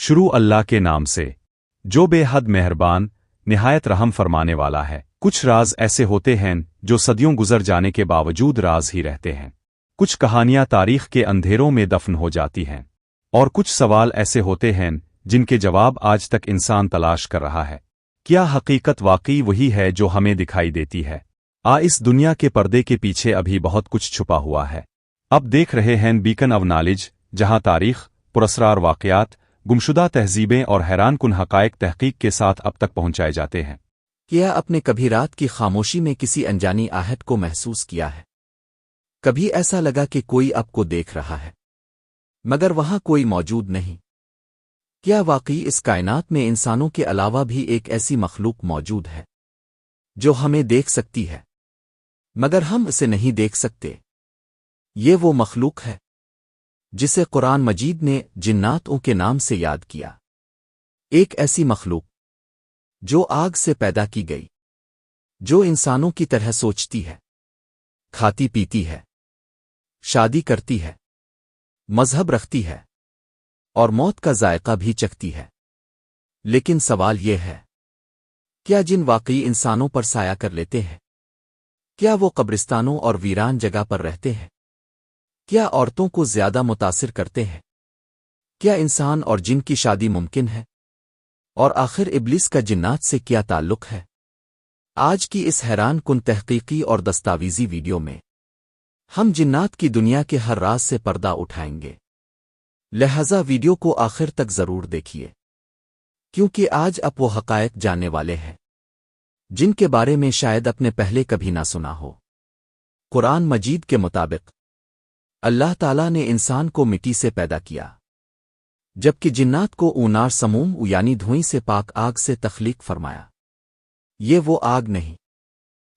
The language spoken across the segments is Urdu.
شروع اللہ کے نام سے جو بے حد مہربان نہایت رحم فرمانے والا ہے۔ کچھ راز ایسے ہوتے ہیں جو صدیوں گزر جانے کے باوجود راز ہی رہتے ہیں۔ کچھ کہانیاں تاریخ کے اندھیروں میں دفن ہو جاتی ہیں، اور کچھ سوال ایسے ہوتے ہیں جن کے جواب آج تک انسان تلاش کر رہا ہے۔ کیا حقیقت واقعی وہی ہے جو ہمیں دکھائی دیتی ہے؟ اس دنیا کے پردے کے پیچھے ابھی بہت کچھ چھپا ہوا ہے۔ اب دیکھ رہے ہیں بیکن آف نالج، جہاں تاریخ، پراسرار واقعات، گمشدہ تہذیبیں اور حیران کن حقائق تحقیق کے ساتھ اب تک پہنچائے جاتے ہیں۔ کیا اپنے کبھی رات کی خاموشی میں کسی انجانی آہٹ کو محسوس کیا ہے؟ کبھی ایسا لگا کہ کوئی آپ کو دیکھ رہا ہے مگر وہاں کوئی موجود نہیں؟ کیا واقعی اس کائنات میں انسانوں کے علاوہ بھی ایک ایسی مخلوق موجود ہے جو ہمیں دیکھ سکتی ہے مگر ہم اسے نہیں دیکھ سکتے؟ یہ وہ مخلوق ہے جسے قرآن مجید نے جناتوں کے نام سے یاد کیا۔ ایک ایسی مخلوق جو آگ سے پیدا کی گئی، جو انسانوں کی طرح سوچتی ہے، کھاتی پیتی ہے، شادی کرتی ہے، مذہب رکھتی ہے اور موت کا ذائقہ بھی چکھتی ہے۔ لیکن سوال یہ ہے، کیا جن واقعی انسانوں پر سایہ کر لیتے ہیں؟ کیا وہ قبرستانوں اور ویران جگہ پر رہتے ہیں؟ کیا عورتوں کو زیادہ متاثر کرتے ہیں؟ کیا انسان اور جن کی شادی ممکن ہے؟ اور آخر ابلیس کا جنات سے کیا تعلق ہے؟ آج کی اس حیران کن تحقیقی اور دستاویزی ویڈیو میں ہم جنات کی دنیا کے ہر راز سے پردہ اٹھائیں گے، لہذا ویڈیو کو آخر تک ضرور دیکھیے، کیونکہ آج آپ وہ حقائق جاننے والے ہیں جن کے بارے میں شاید اپنے پہلے کبھی نہ سنا ہو۔ قرآن مجید کے مطابق اللہ تعالیٰ نے انسان کو مٹی سے پیدا کیا، جبکہ جنات کو اونار سموم یعنی دھوئیں سے پاک آگ سے تخلیق فرمایا۔ یہ وہ آگ نہیں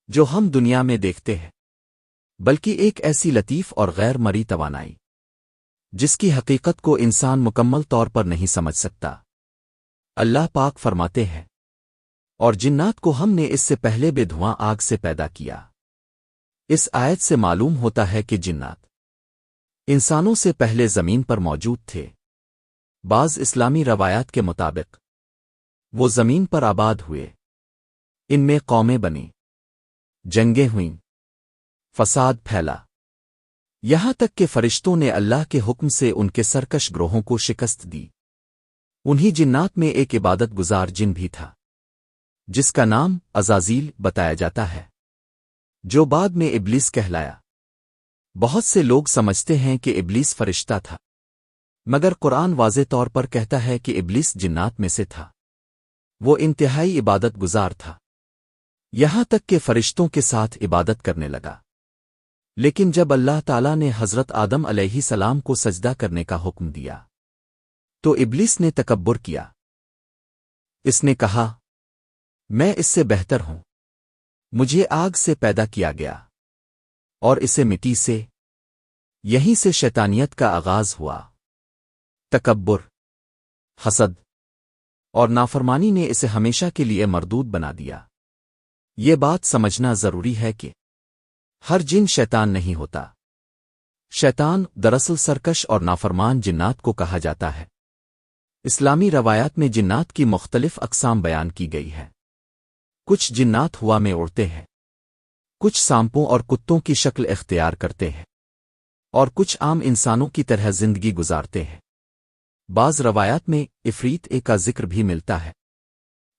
جو ہم دنیا میں دیکھتے ہیں، بلکہ ایک ایسی لطیف اور غیر مرئی توانائی جس کی حقیقت کو انسان مکمل طور پر نہیں سمجھ سکتا۔ اللہ پاک فرماتے ہیں، اور جنات کو ہم نے اس سے پہلے بے دھواں آگ سے پیدا کیا۔ اس آیت سے معلوم ہوتا ہے کہ جنات انسانوں سے پہلے زمین پر موجود تھے۔ بعض اسلامی روایات کے مطابق وہ زمین پر آباد ہوئے، ان میں قومیں بنیں، جنگیں ہوئیں، فساد پھیلا، یہاں تک کہ فرشتوں نے اللہ کے حکم سے ان کے سرکش گروہوں کو شکست دی۔ انہی جنات میں ایک عبادت گزار جن بھی تھا جس کا نام عزازیل بتایا جاتا ہے، جو بعد میں ابلیس کہلایا۔ بہت سے لوگ سمجھتے ہیں کہ ابلیس فرشتہ تھا، مگر قرآن واضح طور پر کہتا ہے کہ ابلیس جنات میں سے تھا۔ وہ انتہائی عبادت گزار تھا، یہاں تک کہ فرشتوں کے ساتھ عبادت کرنے لگا۔ لیکن جب اللہ تعالیٰ نے حضرت آدم علیہ السلام کو سجدہ کرنے کا حکم دیا تو ابلیس نے تکبر کیا۔ اس نے کہا، میں اس سے بہتر ہوں، مجھے آگ سے پیدا کیا گیا اور اسے مٹی سے۔ یہیں سے شیطانیت کا آغاز ہوا۔ تکبر، حسد اور نافرمانی نے اسے ہمیشہ کے لیے مردود بنا دیا۔ یہ بات سمجھنا ضروری ہے کہ ہر جن شیطان نہیں ہوتا۔ شیطان دراصل سرکش اور نافرمان جنات کو کہا جاتا ہے۔ اسلامی روایات میں جنات کی مختلف اقسام بیان کی گئی ہے۔ کچھ جنات ہوا میں اڑتے ہیں، کچھ سانپوں اور کتوں کی شکل اختیار کرتے ہیں، اور کچھ عام انسانوں کی طرح زندگی گزارتے ہیں۔ بعض روایات میں عفریت کا ذکر بھی ملتا ہے،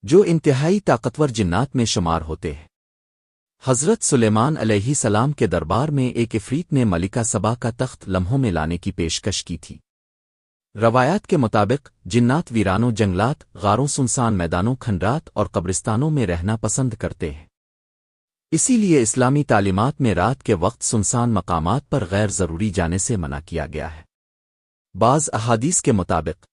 جو انتہائی طاقتور جنات میں شمار ہوتے ہیں۔ حضرت سلیمان علیہ السلام کے دربار میں ایک عفریت نے ملکہ سبا کا تخت لمحوں میں لانے کی پیشکش کی تھی۔ روایات کے مطابق جنات ویرانوں، جنگلات، غاروں، سنسان میدانوں، کھنڈرات اور قبرستانوں میں رہنا پسند کرتے ہیں۔ اسی لیے اسلامی تعلیمات میں رات کے وقت سنسان مقامات پر غیر ضروری جانے سے منع کیا گیا ہے۔ بعض احادیث کے مطابق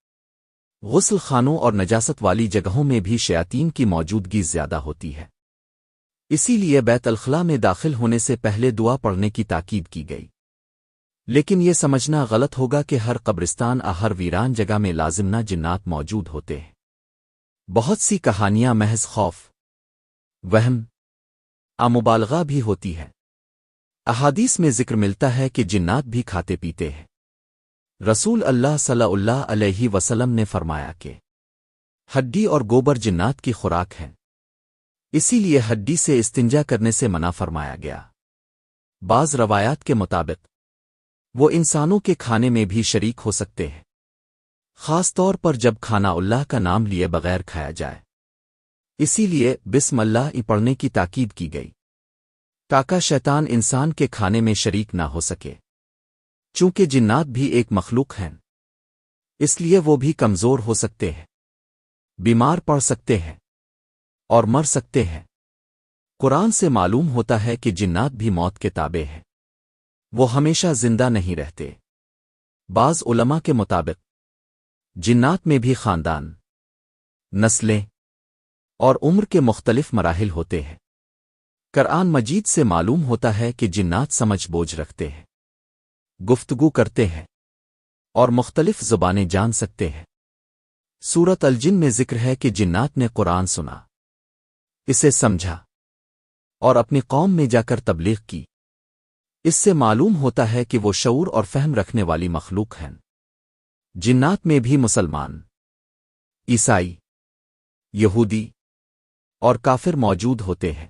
غسل خانوں اور نجاست والی جگہوں میں بھی شیاطین کی موجودگی زیادہ ہوتی ہے، اسی لیے بیت الخلاء میں داخل ہونے سے پہلے دعا پڑھنے کی تاکید کی گئی۔ لیکن یہ سمجھنا غلط ہوگا کہ ہر قبرستان ہر ویران جگہ میں لازم نہ جنات موجود ہوتے ہیں۔ بہت سی کہانیاں محض خوف، وہم، مبالغہ بھی ہوتی ہے۔ احادیث میں ذکر ملتا ہے کہ جنات بھی کھاتے پیتے ہیں، رسول اللہ صلی اللہ علیہ وسلم نے فرمایا کہ ہڈی اور گوبر جنات کی خوراک ہیں، اسی لیے ہڈی سے استنجا کرنے سے منع فرمایا گیا۔ بعض روایات کے مطابق وہ انسانوں کے کھانے میں بھی شریک ہو سکتے ہیں، خاص طور پر جب کھانا اللہ کا نام لیے بغیر کھایا جائے، اسی لیے بسم اللہ پڑھنے کی تاکید کی گئی تاکہ شیطان انسان کے کھانے میں شریک نہ ہو سکے۔ چونکہ جنات بھی ایک مخلوق ہیں، اس لیے وہ بھی کمزور ہو سکتے ہیں، بیمار پڑ سکتے ہیں اور مر سکتے ہیں۔ قرآن سے معلوم ہوتا ہے کہ جنات بھی موت کے تابع ہیں، وہ ہمیشہ زندہ نہیں رہتے۔ بعض علماء کے مطابق جنات میں بھی خاندان، نسلیں اور عمر کے مختلف مراحل ہوتے ہیں۔ قرآن مجید سے معلوم ہوتا ہے کہ جنات سمجھ بوجھ رکھتے ہیں، گفتگو کرتے ہیں اور مختلف زبانیں جان سکتے ہیں۔ سورۃ الجن میں ذکر ہے کہ جنات نے قرآن سنا، اسے سمجھا اور اپنی قوم میں جا کر تبلیغ کی۔ اس سے معلوم ہوتا ہے کہ وہ شعور اور فہم رکھنے والی مخلوق ہیں۔ جنات میں بھی مسلمان، عیسائی، یہودی اور کافر موجود ہوتے ہیں۔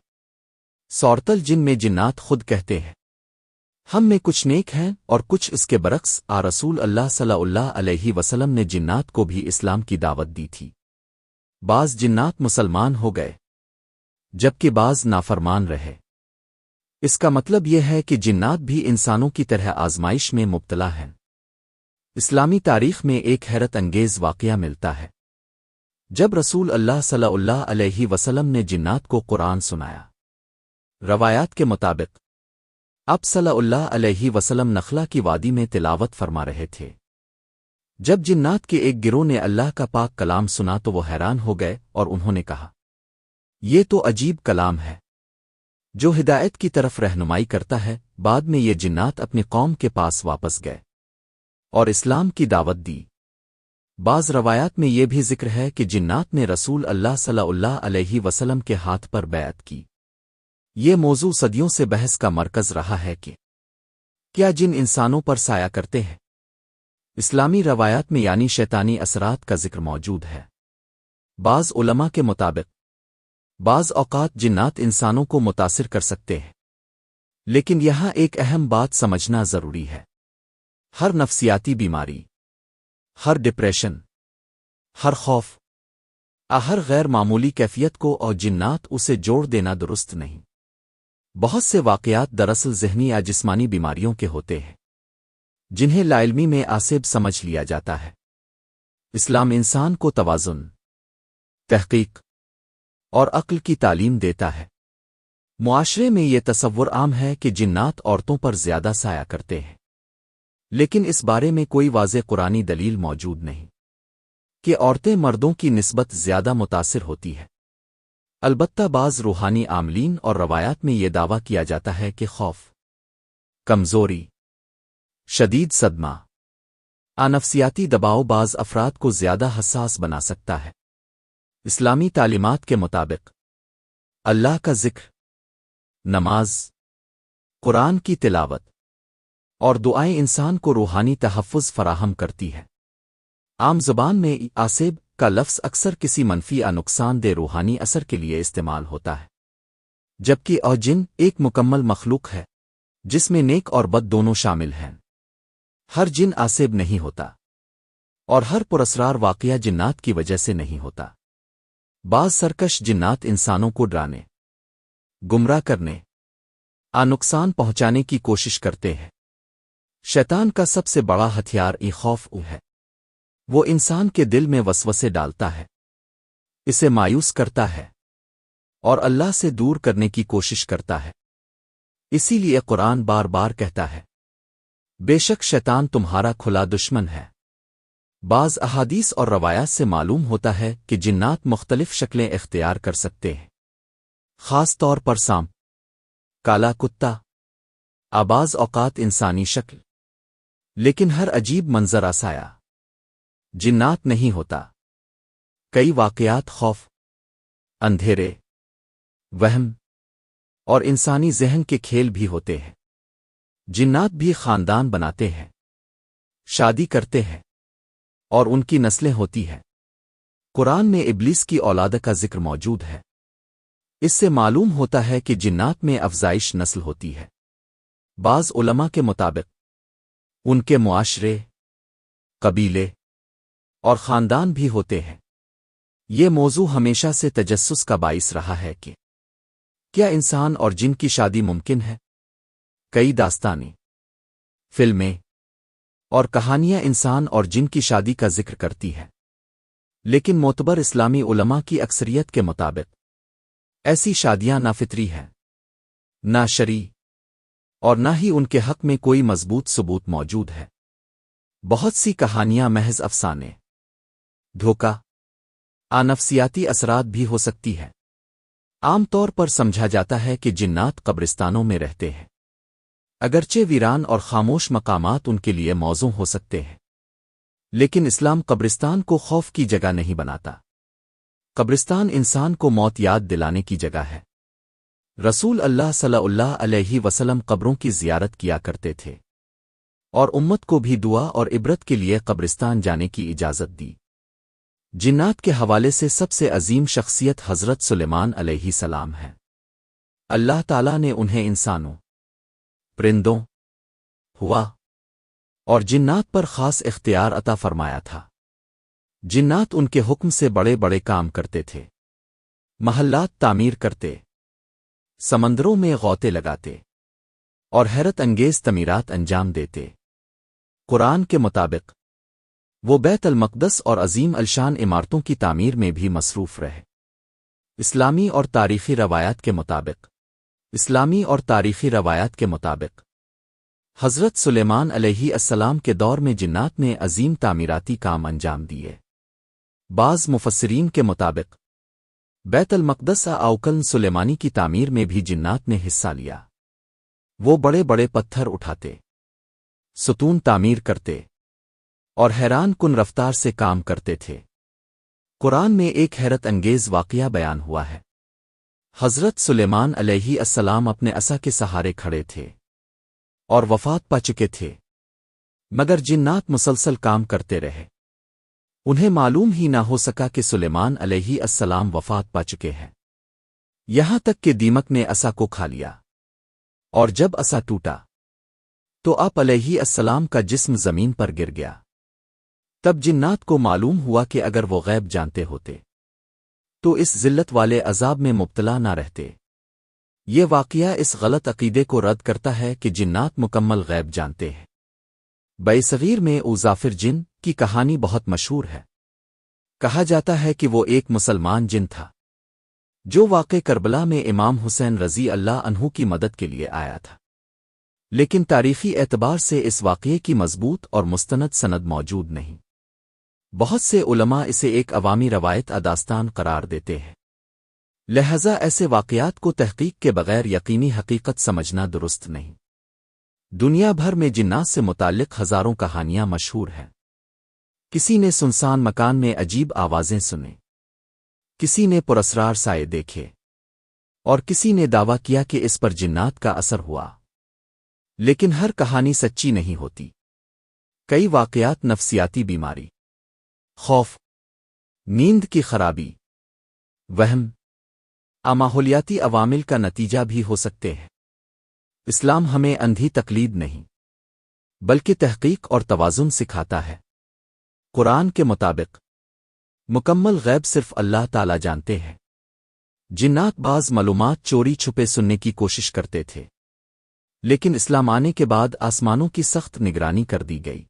سورۃ الجن میں جنات خود کہتے ہیں، ہم میں کچھ نیک ہیں اور کچھ اس کے برعکس۔ رسول اللہ صلی اللہ علیہ وسلم نے جنات کو بھی اسلام کی دعوت دی تھی۔ بعض جنات مسلمان ہو گئے جبکہ بعض نافرمان رہے۔ اس کا مطلب یہ ہے کہ جنات بھی انسانوں کی طرح آزمائش میں مبتلا ہیں۔ اسلامی تاریخ میں ایک حیرت انگیز واقعہ ملتا ہے جب رسول اللہ صلی اللہ علیہ وسلم نے جنات کو قرآن سنایا۔ روایات کے مطابق آپ صلی اللہ علیہ وسلم نخلا کی وادی میں تلاوت فرما رہے تھے۔ جب جنات کے ایک گروہ نے اللہ کا پاک کلام سنا تو وہ حیران ہو گئے اور انہوں نے کہا، یہ تو عجیب کلام ہے جو ہدایت کی طرف رہنمائی کرتا ہے۔ بعد میں یہ جنات اپنی قوم کے پاس واپس گئے اور اسلام کی دعوت دی۔ بعض روایات میں یہ بھی ذکر ہے کہ جنات نے رسول اللہ صلی اللہ علیہ وسلم کے ہاتھ پر بیعت کی۔ یہ موضوع صدیوں سے بحث کا مرکز رہا ہے کہ کیا جن انسانوں پر سایہ کرتے ہیں؟ اسلامی روایات میں یعنی شیطانی اثرات کا ذکر موجود ہے۔ بعض علماء کے مطابق بعض اوقات جنات انسانوں کو متاثر کر سکتے ہیں، لیکن یہاں ایک اہم بات سمجھنا ضروری ہے۔ ہر نفسیاتی بیماری، ہر ڈپریشن، ہر خوف، ہر غیر معمولی کیفیت کو اور جنات اسے جوڑ دینا درست نہیں۔ بہت سے واقعات دراصل ذہنی یا جسمانی بیماریوں کے ہوتے ہیں جنہیں لا علمی میں عاصب سمجھ لیا جاتا ہے۔ اسلام انسان کو توازن، تحقیق اور عقل کی تعلیم دیتا ہے۔ معاشرے میں یہ تصور عام ہے کہ جنات عورتوں پر زیادہ سایہ کرتے ہیں، لیکن اس بارے میں کوئی واضح قرآنی دلیل موجود نہیں کہ عورتیں مردوں کی نسبت زیادہ متاثر ہوتی ہے۔ البتہ بعض روحانی عاملین اور روایات میں یہ دعویٰ کیا جاتا ہے کہ خوف، کمزوری، شدید صدمہ، نفسیاتی دباؤ بعض افراد کو زیادہ حساس بنا سکتا ہے۔ اسلامی تعلیمات کے مطابق اللہ کا ذکر، نماز، قرآن کی تلاوت اور دعائیں انسان کو روحانی تحفظ فراہم کرتی ہے۔ عام زبان میں عاصب کا لفظ اکثر کسی منفی یا نقصان دہ روحانی اثر کے لیے استعمال ہوتا ہے، جبکہ جن ایک مکمل مخلوق ہے جس میں نیک اور بد دونوں شامل ہیں۔ ہر جن عاصب نہیں ہوتا اور ہر پراسرار واقعہ جنات کی وجہ سے نہیں ہوتا۔ بعض سرکش جنات انسانوں کو ڈرانے، گمراہ کرنے، نقصان پہنچانے کی کوشش کرتے ہیں۔ شیطان کا سب سے بڑا ہتھیار خوف ہے۔ وہ انسان کے دل میں وسوسے ڈالتا ہے، اسے مایوس کرتا ہے اور اللہ سے دور کرنے کی کوشش کرتا ہے۔ اسی لیے قرآن بار بار کہتا ہے، بے شک شیطان تمہارا کھلا دشمن ہے۔ بعض احادیث اور روایات سے معلوم ہوتا ہے کہ جنات مختلف شکلیں اختیار کر سکتے ہیں، خاص طور پر سانپ، کالا کتا، بعض اوقات انسانی شکل، لیکن ہر عجیب منظر سایہ جنات نہیں ہوتا۔ کئی واقعات خوف، اندھیرے، وہم اور انسانی ذہن کے کھیل بھی ہوتے ہیں۔ جنات بھی خاندان بناتے ہیں، شادی کرتے ہیں اور ان کی نسلیں ہوتی ہیں۔ قرآن میں ابلیس کی اولاد کا ذکر موجود ہے۔ اس سے معلوم ہوتا ہے کہ جنات میں افزائش نسل ہوتی ہے۔ بعض علماء کے مطابق ان کے معاشرے، قبیلے اور خاندان بھی ہوتے ہیں۔ یہ موضوع ہمیشہ سے تجسس کا باعث رہا ہے کہ کیا انسان اور جن کی شادی ممکن ہے؟ کئی داستانیں، فلمیں اور کہانیاں انسان اور جن کی شادی کا ذکر کرتی ہیں، لیکن معتبر اسلامی علماء کی اکثریت کے مطابق ایسی شادیاں نہ فطری ہیں، نہ شرعی، اور نہ ہی ان کے حق میں کوئی مضبوط ثبوت موجود ہے۔ بہت سی کہانیاں محض افسانے، دھوکہ، نفسیاتی اثرات بھی ہو سکتی ہے۔ عام طور پر سمجھا جاتا ہے کہ جنات قبرستانوں میں رہتے ہیں، اگرچہ ویران اور خاموش مقامات ان کے لیے موزوں ہو سکتے ہیں، لیکن اسلام قبرستان کو خوف کی جگہ نہیں بناتا۔ قبرستان انسان کو موت یاد دلانے کی جگہ ہے۔ رسول اللہ صلی اللہ علیہ وسلم قبروں کی زیارت کیا کرتے تھے اور امت کو بھی دعا اور عبرت کے لیے قبرستان جانے کی اجازت دی۔ جنات کے حوالے سے سب سے عظیم شخصیت حضرت سلیمان علیہ السلام ہے۔ اللہ تعالیٰ نے انہیں انسانوں، پرندوں، ہوا اور جنات پر خاص اختیار عطا فرمایا تھا۔ جنات ان کے حکم سے بڑے بڑے کام کرتے تھے، محلات تعمیر کرتے، سمندروں میں غوطے لگاتے اور حیرت انگیز تعمیرات انجام دیتے۔ قرآن کے مطابق وہ بیت المقدس اور عظیم الشان عمارتوں کی تعمیر میں بھی مصروف رہے۔ اسلامی اور تاریخی روایات کے مطابق حضرت سلیمان علیہ السلام کے دور میں جنات نے عظیم تعمیراتی کام انجام دیے۔ بعض مفسرین کے مطابق بیت المقدس اوکل سلیمانی کی تعمیر میں بھی جنات نے حصہ لیا۔ وہ بڑے بڑے پتھر اٹھاتے، ستون تعمیر کرتے اور حیران کن رفتار سے کام کرتے تھے۔ قرآن میں ایک حیرت انگیز واقعہ بیان ہوا ہے۔ حضرت سلیمان علیہ السلام اپنے عصا کے سہارے کھڑے تھے اور وفات پا چکے تھے، مگر جنات مسلسل کام کرتے رہے۔ انہیں معلوم ہی نہ ہو سکا کہ سلیمان علیہ السلام وفات پا چکے ہیں، یہاں تک کہ دیمک نے عصا کو کھا لیا، اور جب عصا ٹوٹا تو آپ علیہ السلام کا جسم زمین پر گر گیا۔ تب جنات کو معلوم ہوا کہ اگر وہ غیب جانتے ہوتے تو اس ذلت والے عذاب میں مبتلا نہ رہتے۔ یہ واقعہ اس غلط عقیدے کو رد کرتا ہے کہ جنات مکمل غیب جانتے ہیں۔ بے صغیر میں ظافر جن کی کہانی بہت مشہور ہے۔ کہا جاتا ہے کہ وہ ایک مسلمان جن تھا جو واقع کربلا میں امام حسین رضی اللہ عنہ کی مدد کے لیے آیا تھا، لیکن تاریخی اعتبار سے اس واقعے کی مضبوط اور مستند سند موجود نہیں۔ بہت سے علماء اسے ایک عوامی روایت داستان قرار دیتے ہیں، لہذا ایسے واقعات کو تحقیق کے بغیر یقینی حقیقت سمجھنا درست نہیں۔ دنیا بھر میں جنات سے متعلق ہزاروں کہانیاں مشہور ہیں۔ کسی نے سنسان مکان میں عجیب آوازیں سنیں، کسی نے پراسرار سائے دیکھے، اور کسی نے دعویٰ کیا کہ اس پر جنات کا اثر ہوا، لیکن ہر کہانی سچی نہیں ہوتی۔ کئی واقعات نفسیاتی بیماری، خوف، نیند کی خرابی، وہم، ماحولیاتی عوامل کا نتیجہ بھی ہو سکتے ہیں۔ اسلام ہمیں اندھی تقلید نہیں بلکہ تحقیق اور توازن سکھاتا ہے۔ قرآن کے مطابق مکمل غیب صرف اللہ تعالی جانتے ہیں۔ جنات بعض معلومات چوری چھپے سننے کی کوشش کرتے تھے، لیکن اسلام آنے کے بعد آسمانوں کی سخت نگرانی کر دی گئی،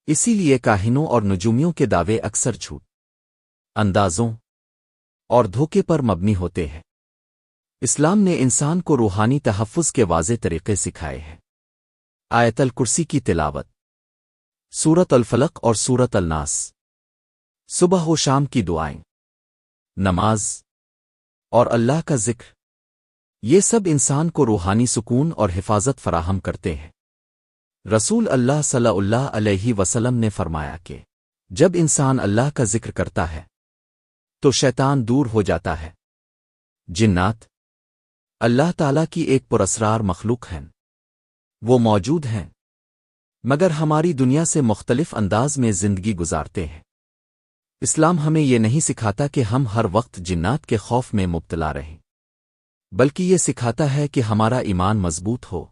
اسی لیے کاہنوں اور نجومیوں کے دعوے اکثر جھوٹ، اندازوں اور دھوکے پر مبنی ہوتے ہیں۔ اسلام نے انسان کو روحانی تحفظ کے واضح طریقے سکھائے ہیں۔ آیت الکرسی کی تلاوت، سورۃ الفلق اور سورۃ الناس، صبح و شام کی دعائیں، نماز اور اللہ کا ذکر، یہ سب انسان کو روحانی سکون اور حفاظت فراہم کرتے ہیں۔ رسول اللہ صلی اللہ علیہ وسلم نے فرمایا کہ جب انسان اللہ کا ذکر کرتا ہے تو شیطان دور ہو جاتا ہے۔ جنات اللہ تعالیٰ کی ایک پراسرار مخلوق ہیں، وہ موجود ہیں مگر ہماری دنیا سے مختلف انداز میں زندگی گزارتے ہیں۔ اسلام ہمیں یہ نہیں سکھاتا کہ ہم ہر وقت جنات کے خوف میں مبتلا رہیں، بلکہ یہ سکھاتا ہے کہ ہمارا ایمان مضبوط ہو،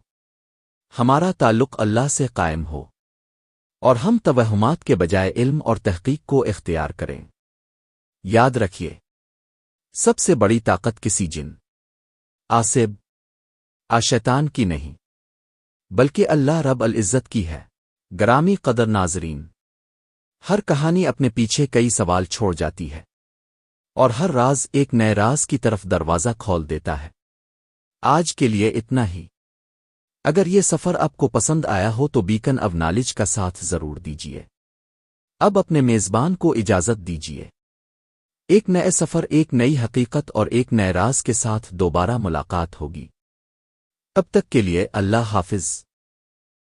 ہمارا تعلق اللہ سے قائم ہو، اور ہم توہمات کے بجائے علم اور تحقیق کو اختیار کریں۔ یاد رکھیے، سب سے بڑی طاقت کسی جن، شیطان کی نہیں، بلکہ اللہ رب العزت کی ہے۔ گرامی قدر ناظرین، ہر کہانی اپنے پیچھے کئی سوال چھوڑ جاتی ہے، اور ہر راز ایک نئے راز کی طرف دروازہ کھول دیتا ہے۔ آج کے لیے اتنا ہی۔ اگر یہ سفر آپ کو پسند آیا ہو تو بیکن آف نالج کا ساتھ ضرور دیجیے۔ اب اپنے میزبان کو اجازت دیجیے۔ ایک نئے سفر، ایک نئی حقیقت اور ایک نئے راز کے ساتھ دوبارہ ملاقات ہوگی۔ اب تک کے لیے اللہ حافظ۔